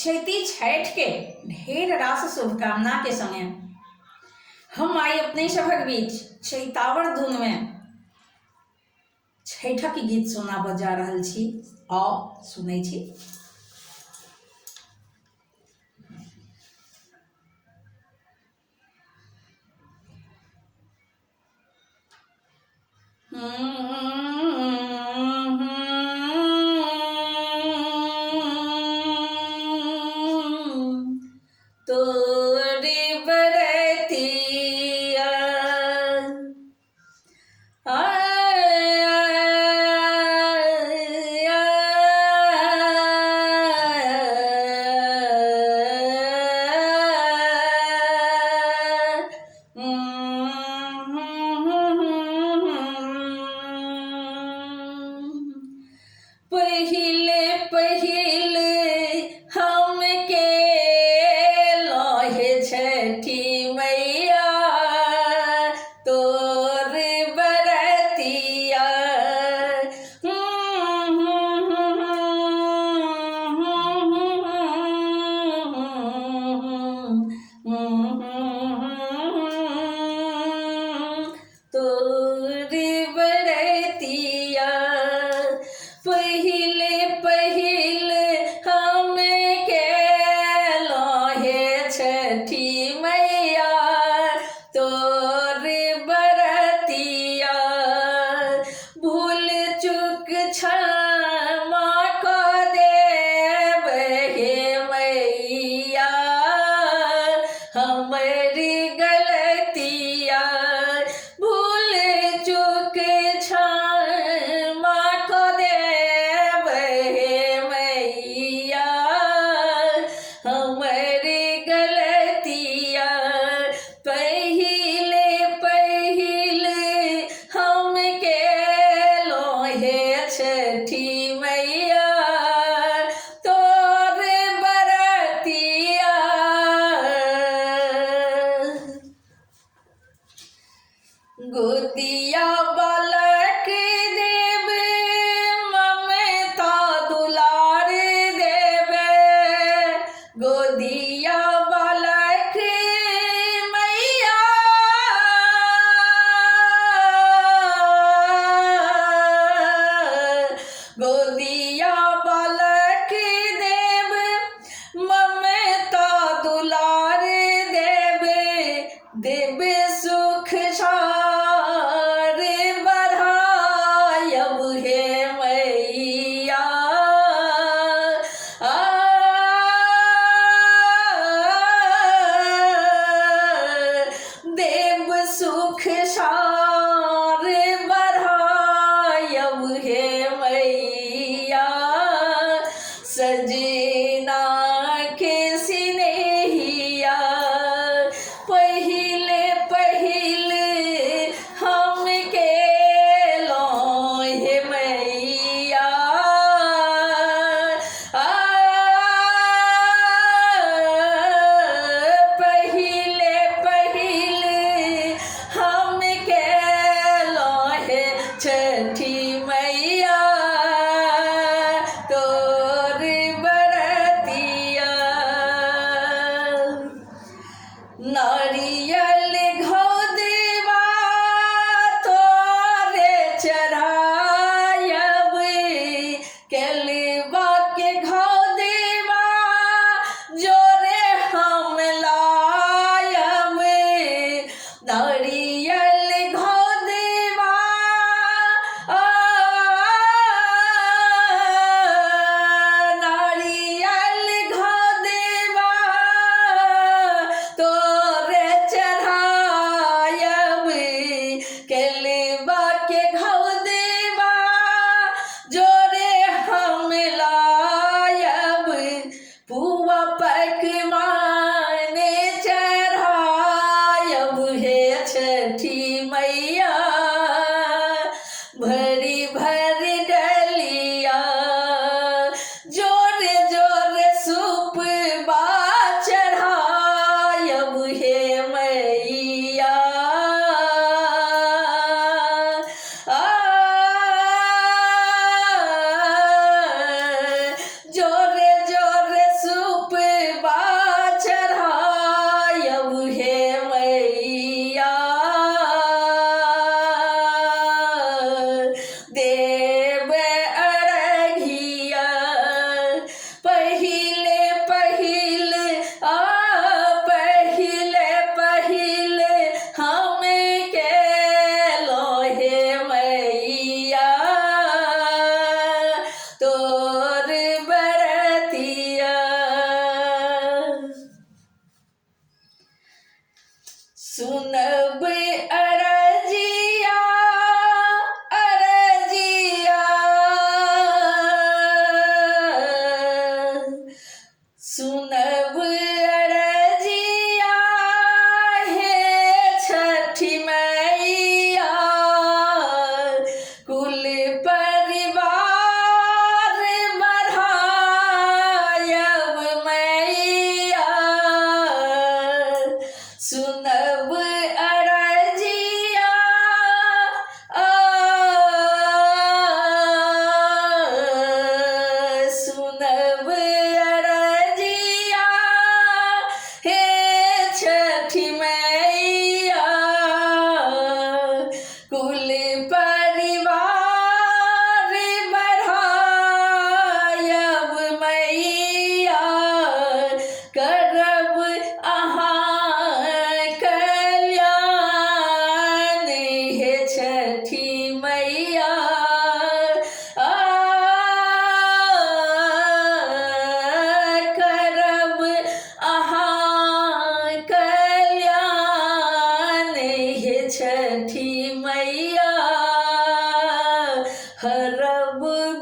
चैती छठ के ढेर रास शुभकामना के समय हम आई अपने सभक बीच चैतावर धुन में छठक गीत सुना बजा रहल छी। आओ सुनै छी। तोरी बरतिया पहिले पहिले हमके लहे छठी मैया तोर बरतिया तोर बरतिया पहिले पहिले हमके लहे छठी मैया तोर बरतिया भूल चूक क्षमा क देब हे मैया हमरी गलतिया भूल चूक क्षमा क देब हे मैया हमरी गलतिया पहिले पहिले हमके लोहे छठी मैया तोर बरतिया गोदिया बालक देव ममता दुलार देव गोदिया बालक मैया गोदिया बालक देव ममता दुलार देव देव सुख सार बढ़ायब हे मैया देव सुख सार बढ़ायब हे मैया सजना के सिनेहिया पहिले पहिले हमके लोहे मैया पहिले पहिले हमके लोहे छठी मैया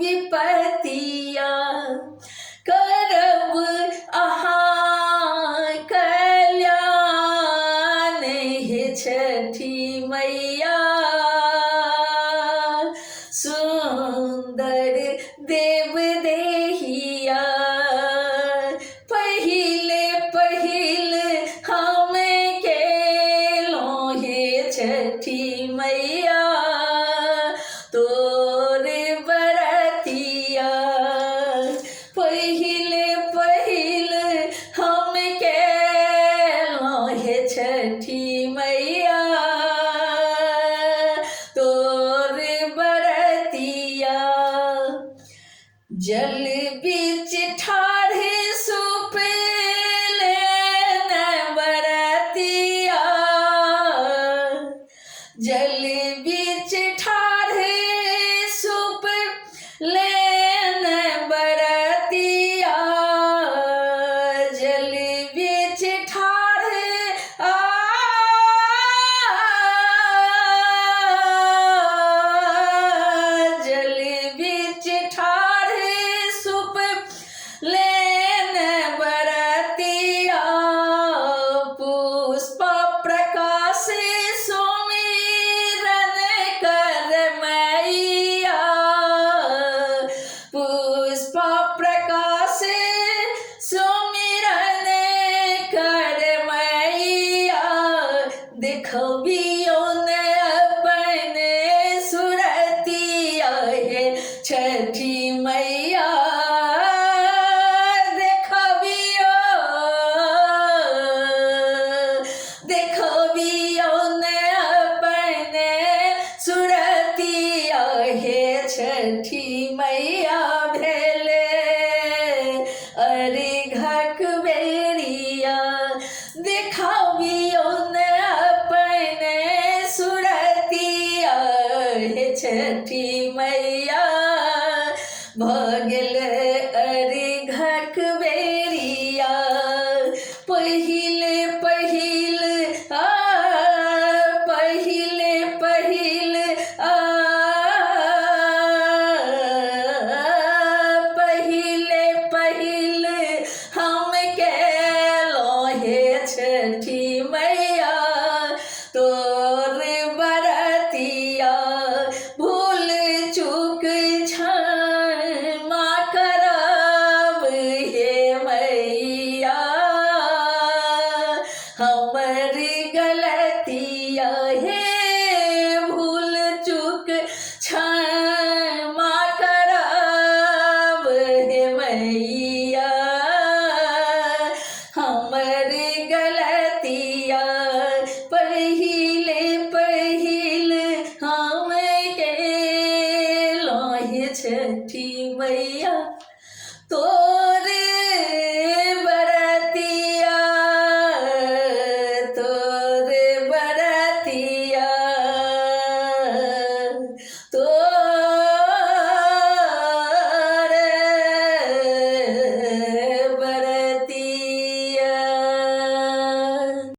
विपतिया, करब अहाँ कल्याण हे छठी मैया। सुंदर देव देहिया, पहिले पहिल हम केलों हे छठी मैया। तोर बरतिया, पहिले पहिल हम केलों हे छठी मैया। तोर बरतिया, जल बीच ठाढ़े सूप लेन बरतिया, जल बीच ठाढ़े सूप लेन बरतिया, जल बीच ठाढ़े जल बीच ठाढ़े सूप लेन बरतिया। पुष्प प्रकाश सुमिरन कर मैया, पुष्प प्रकाश सुमिरन कर मैया। देखबियो न अपने सुरतिया हे छठी मैया। देखबियो न अपने सुरतिया हे छठी मैया। भेले अर्घक बेरिया, देखबियो न अपने सुरतिया हे छठी मैया। भगल अर्घक बेरिया, पहिले पहिल पहिले पहिल पहिले पहिल हम केलों हे छठी मैया। तोर बरतिया, भूल चूक क्षमा करब हे मैया। हमर गलतिया हे भूल चूक क्षमा करब हे मैया। हमर गलतिया, पहिले पहिल हम केलों हे छठी मैया। तोर बरतिया, तोर बरतिया, तोर